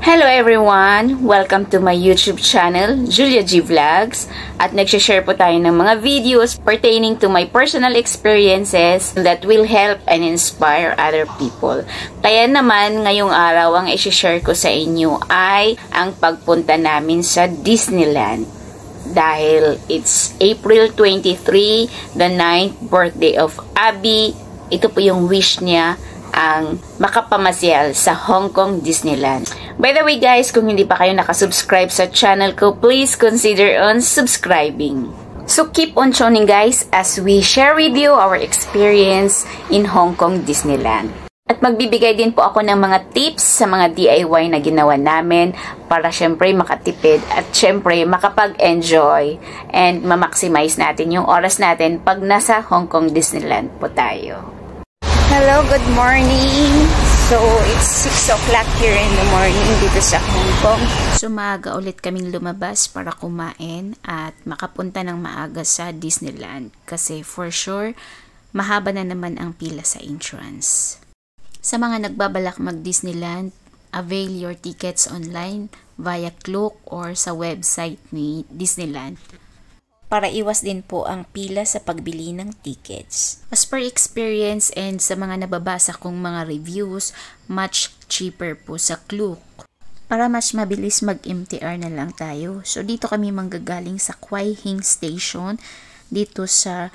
Hello everyone! Welcome to my YouTube channel, Julia G Vlogs. At nagsishare po tayo ng mga videos pertaining to my personal experiences that will help and inspire other people. Kaya naman, ngayong araw, ang isishare ko sa inyo ay ang pagpunta namin sa Disneyland. Dahil it's April 23, the 9th birthday of Abby. Ito po yung wish niya, ang makapamasyal sa Hong Kong Disneyland. By the way guys, kung hindi pa kayo nakasubscribe sa channel ko, please consider on subscribing. So keep on tuning guys as we share with you our experience in Hong Kong Disneyland. At magbibigay din po ako ng mga tips sa mga DIY na ginawa namin para syempre makatipid at syempre makapag-enjoy and ma-maximize natin yung oras natin pag nasa Hong Kong Disneyland po tayo. Hello, good morning. So, it's 6 o'clock here in the morning dito sa Hong Kong. So, maaga ulit kaming lumabas para kumain at makapunta ng maaga sa Disneyland. Kasi for sure, mahaba na naman ang pila sa entrance. Sa mga nagbabalak mag-Disneyland, avail your tickets online via Klook or sa website ni Disneyland. Para iwas din po ang pila sa pagbili ng tickets. As per experience and sa mga nababasa kong mga reviews, much cheaper po sa Klook. Para mas mabilis mag-MTR na lang tayo. So dito kami manggagaling sa Kwai Hing Station, dito sa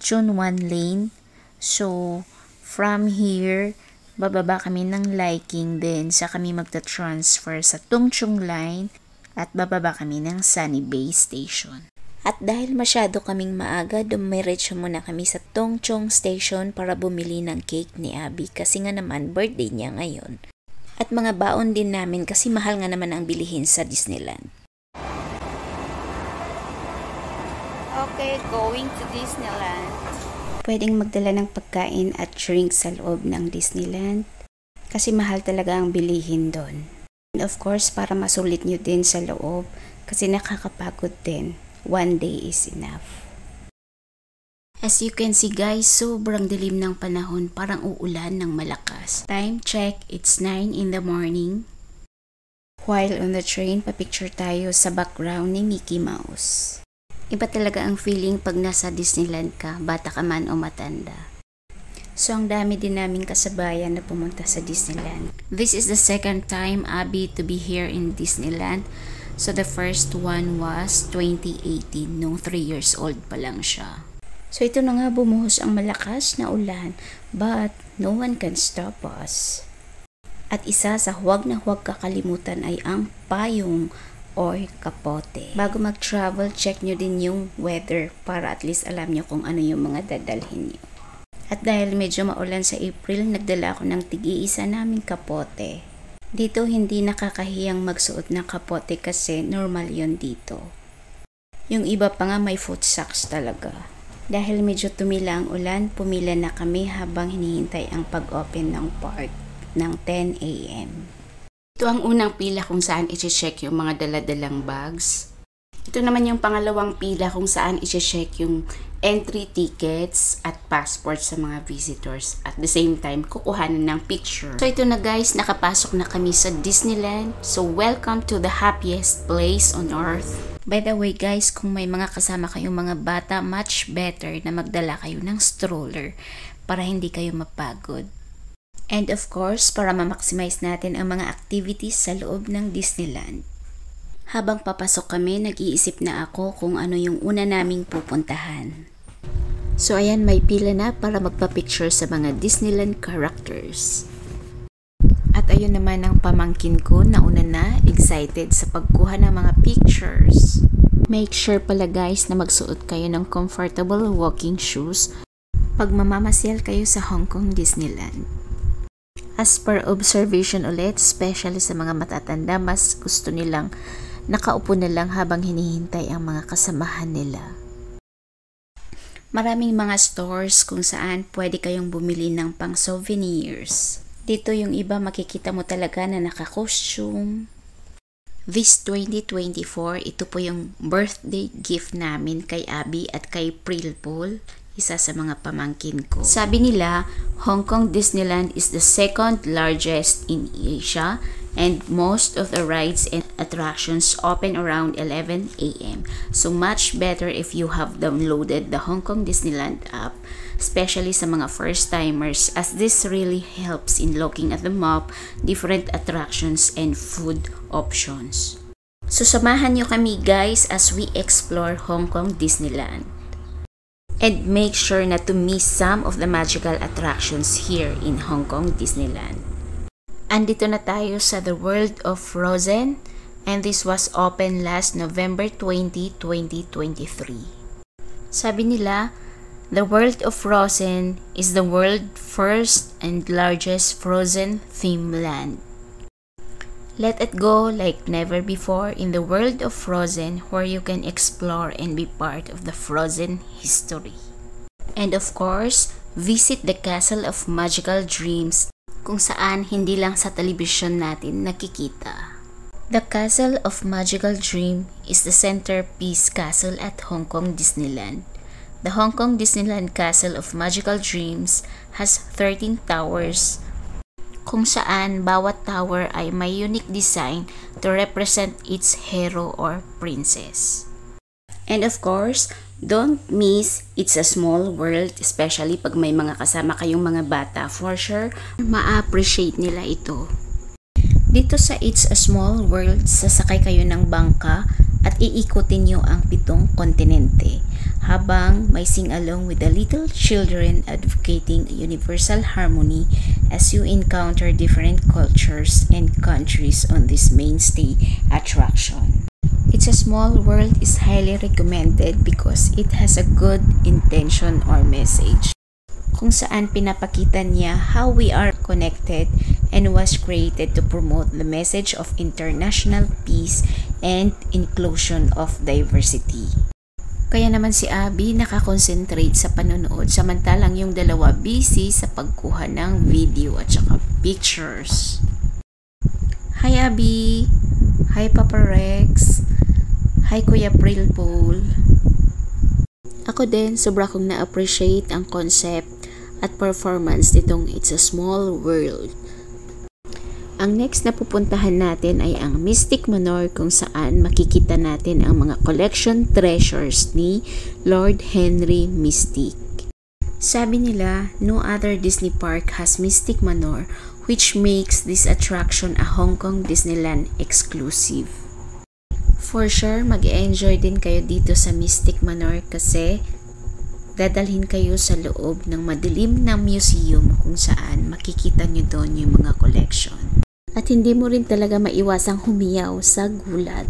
Tsuen Wan Lane. So from here, bababa kami ng Liking, then sa kami magta-transfer sa Tung Chung Line at bababa kami ng Sunny Bay Station. At dahil masyado kaming maaga, dumiretso muna kami sa Tung Chung Station para bumili ng cake ni Abby kasi nga naman birthday niya ngayon. At mga baon din namin kasi mahal nga naman ang bilihin sa Disneyland. Okay, going to Disneyland. Pwedeng magdala ng pagkain at drink sa loob ng Disneyland kasi mahal talaga ang bilihin doon. And of course, para masulit nyo din sa loob kasi nakakapagod din. One day is enough. As you can see guys, sobrang dilim ng panahon, parang uulan ng malakas. Time check, it's 9 in the morning. While on the train, papicture tayo sa background ni Mickey Mouse. Iba talaga ang feeling pag nasa Disneyland ka, bata ka man o matanda. So ang dami din naming kasabayan na pumunta sa Disneyland. This is the second time Abby to be here in Disneyland. So, the first one was 2018, nung 3 years old pa lang siya. So, ito na nga bumuhos ang malakas na ulan, but no one can stop us. At isa sa huwag na huwag kakalimutan ay ang payong or kapote. Bago mag-travel, check nyo din yung weather para at least alam nyo kung ano yung mga dadalhin nyo. At dahil medyo maulan sa April, nagdala ako ng tig-iisa naming kapote. Dito hindi nakakahiyang magsuot ng kapote kasi normal yon dito. Yung iba pa nga may foot socks talaga. Dahil medyo tumila ang ulan, pumila na kami habang hinihintay ang pag-open ng park ng 10 AM. Ito ang unang pila kung saan i-check yung mga daladalang bags. Ito naman yung pangalawang pila kung saan i-check yung entry tickets at passport sa mga visitors. At the same time, kukuhanan ng picture. So ito na guys, nakapasok na kami sa Disneyland. So welcome to the happiest place on earth. By the way guys, kung may mga kasama kayong mga bata, much better na magdala kayo ng stroller para hindi kayo mapagod. And of course, para ma-maximize natin ang mga activities sa loob ng Disneyland. Habang papasok kami, nag-iisip na ako kung ano yung una naming pupuntahan. So ayan, may pila na para magpa-picture sa mga Disneyland characters. At ayun naman ang pamangkin ko na una na, excited sa pagkuha ng mga pictures. Make sure pala guys na magsuot kayo ng comfortable walking shoes pag mamamasyal kayo sa Hong Kong Disneyland. As per observation ulit, especially sa mga matatanda, mas gusto nilang nakaupo na lang habang hinihintay ang mga kasamahan nila. Maraming mga stores kung saan pwede kayong bumili ng pang souvenirs. Dito yung iba makikita mo talaga na naka-costume. This 2024, ito po yung birthday gift namin kay Abby at kay Prilpol. isa sa mga pamangkin ko. Sabi nila, Hong Kong Disneyland is the second largest in Asia and most of the rides and attractions open around 11 a.m. So much better if you have downloaded the Hong Kong Disneyland app, especially sa mga first-timers, as this really helps in looking at the map, different attractions, and food options. So samahan nyo kami guys as we explore Hong Kong Disneyland. And make sure not to miss some of the magical attractions here in Hong Kong Disneyland. Andito na tayo sa The World of Frozen, and this was open last November 20, 2023. Sabi nila, The World of Frozen is the world's first and largest frozen theme land. Let it go like never before in the world of Frozen, where you can explore and be part of the Frozen history. And of course, visit the Castle of Magical Dreams, kung saan hindi lang sa telebisyon natin nakikita. The Castle of Magical Dream is the centerpiece castle at Hong Kong Disneyland. The Hong Kong Disneyland Castle of Magical Dreams has 13 towers, kung saan bawat tower ay may unique design to represent its hero or princess. And of course, don't miss It's a Small World, especially pag may mga kasama kayong mga bata. For sure, ma-appreciate nila ito. Dito sa It's a Small World, sasakay kayo ng bangka at iikutin nyo ang 7 kontinente, habang may sing-along with the little children advocating universal harmony as you encounter different cultures and countries on this mainstay attraction. It's a Small World is highly recommended because it has a good intention or message, kung saan pinapakita niya how we are connected and was created to promote the message of international peace and inclusion of diversity. Kaya naman si Abby nakakonsentrate sa panonood, samantalang yung dalawa busy sa pagkuha ng video at saka pictures. Hi Abby! Hi Papa Rex! Hi Kuya Prilpol! Ako din, sobra kong na-appreciate ang concept at performance nitong It's a Small World. Ang next na pupuntahan natin ay ang Mystic Manor, kung saan makikita natin ang mga collection treasures ni Lord Henry Mystic. Sabi nila, no other Disney park has Mystic Manor, which makes this attraction a Hong Kong Disneyland exclusive. For sure, mag-enjoy din kayo dito sa Mystic Manor kasi dadalhin kayo sa loob ng madilim na museum, kung saan makikita nyo doon yung mga collection. At hindi mo rin talaga maiwasang humiyaw sa gulat.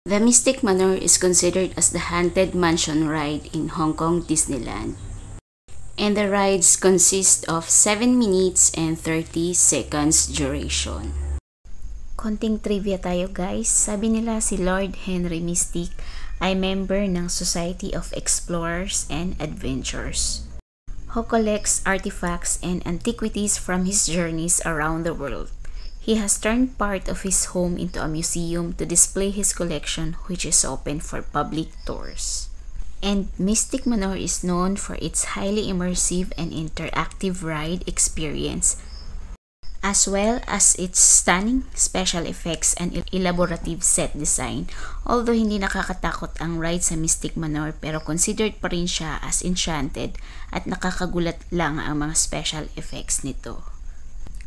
The Mystic Manor is considered as the Haunted Mansion ride in Hong Kong Disneyland. And the rides consist of 7 minutes and 30 seconds duration. Konting trivia tayo guys. Sabi nila si Lord Henry Mystic ay member ng Society of Explorers and Adventurers, who collects artifacts and antiquities from his journeys around the world. He has turned part of his home into a museum to display his collection, which is open for public tours. And Mystic Manor is known for its highly immersive and interactive ride experience, as well as its stunning special effects and elaborative set design. Although hindi nakakatakot ang ride sa Mystic Manor, pero considered pa rin siya as enchanted at nakakagulat lang ang mga special effects nito.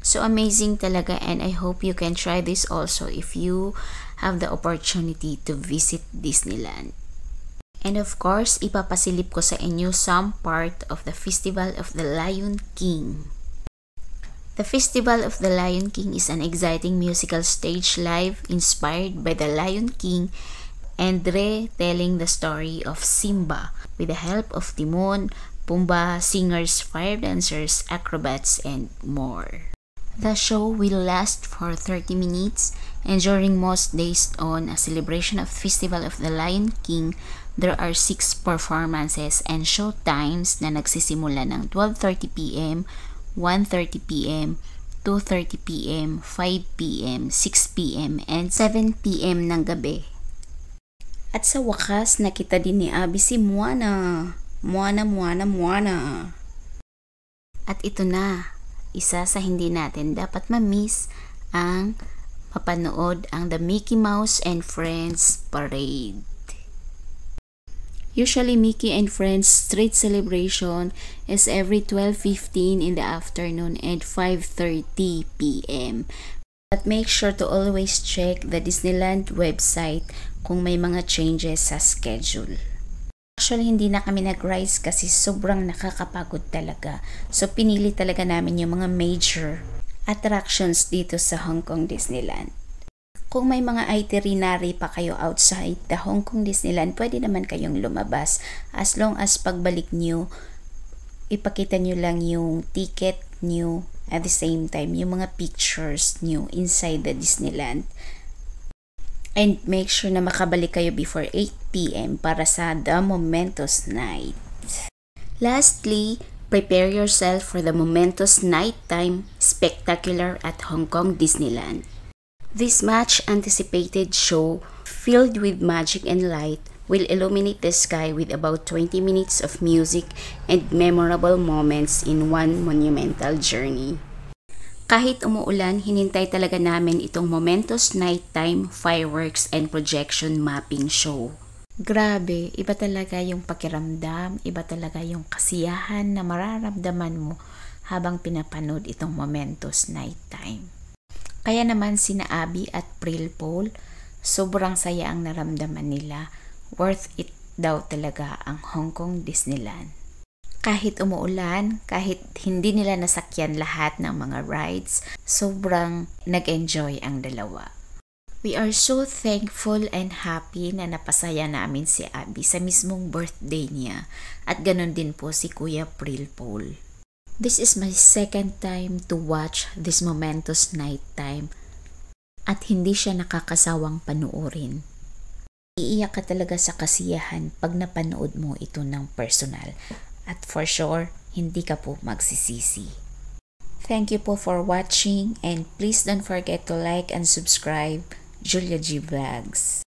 So amazing talaga, and I hope you can try this also if you have the opportunity to visit Disneyland. And of course, ipapasilip ko sa inyo some part of the Festival of the Lion King. The Festival of the Lion King is an exciting musical stage live inspired by the Lion King and retelling the story of Simba with the help of Timon, Pumbaa, singers, fire dancers, acrobats, and more. The show will last for 30 minutes, and during most days on a celebration of Festival of the Lion King, there are 6 performances and show times na nagsisimula ng 12:30 p.m., 1:30 p.m., 2:30 p.m., 5 p.m., 6 p.m., and 7 p.m. ng gabi. At sa wakas, nakita din ni Abby si Moana. Moana, Moana, Moana. At ito na, isa sa hindi natin dapat ma-miss ang mapanood ang The Mickey Mouse and Friends Parade. Usually, Mickey and Friends street celebration is every 12:15 in the afternoon and 5:30 p.m. But make sure to always check the Disneyland website kung may mga changes sa schedule. Actually, hindi na kami nag-rides kasi sobrang nakakapagod talaga. So, pinili talaga namin yung mga major attractions dito sa Hong Kong Disneyland. Kung may mga itinerary pa kayo outside the Hong Kong Disneyland, pwede naman kayong lumabas. As long as pagbalik nyo, ipakita nyo lang yung ticket nyo at the same time, yung mga pictures nyo inside the Disneyland. And make sure na makabalik kayo before 8 p.m. para sa The Momentous Night. Lastly, prepare yourself for the Momentous Nighttime Spectacular at Hong Kong Disneyland. This much-anticipated show, filled with magic and light, will illuminate the sky with about 20 minutes of music and memorable moments in one monumental journey. Kahit umuulan, hinintay talaga namin itong Momentous Nighttime Fireworks and Projection Mapping Show. Grabe, iba talaga yung pakiramdam, iba talaga yung kasiyahan na mararamdaman mo habang pinapanood itong Momentous Nighttime. Kaya naman sina Abby at Pril Paul, sobrang saya ang naramdaman nila. Worth it daw talaga ang Hong Kong Disneyland. Kahit umuulan, kahit hindi nila nasakyan lahat ng mga rides, sobrang nag-enjoy ang dalawa. We are so thankful and happy na napasaya namin si Abby sa mismong birthday niya at ganun din po si Kuya Pril Paul. This is my second time to watch this Momentous Nighttime at hindi siya nakakasawang panuorin. Iiyak ka talaga sa kasiyahan pag napanood mo ito ng personal at for sure, hindi ka po magsisisi. Thank you po for watching and please don't forget to like and subscribe Julia G Vlogs.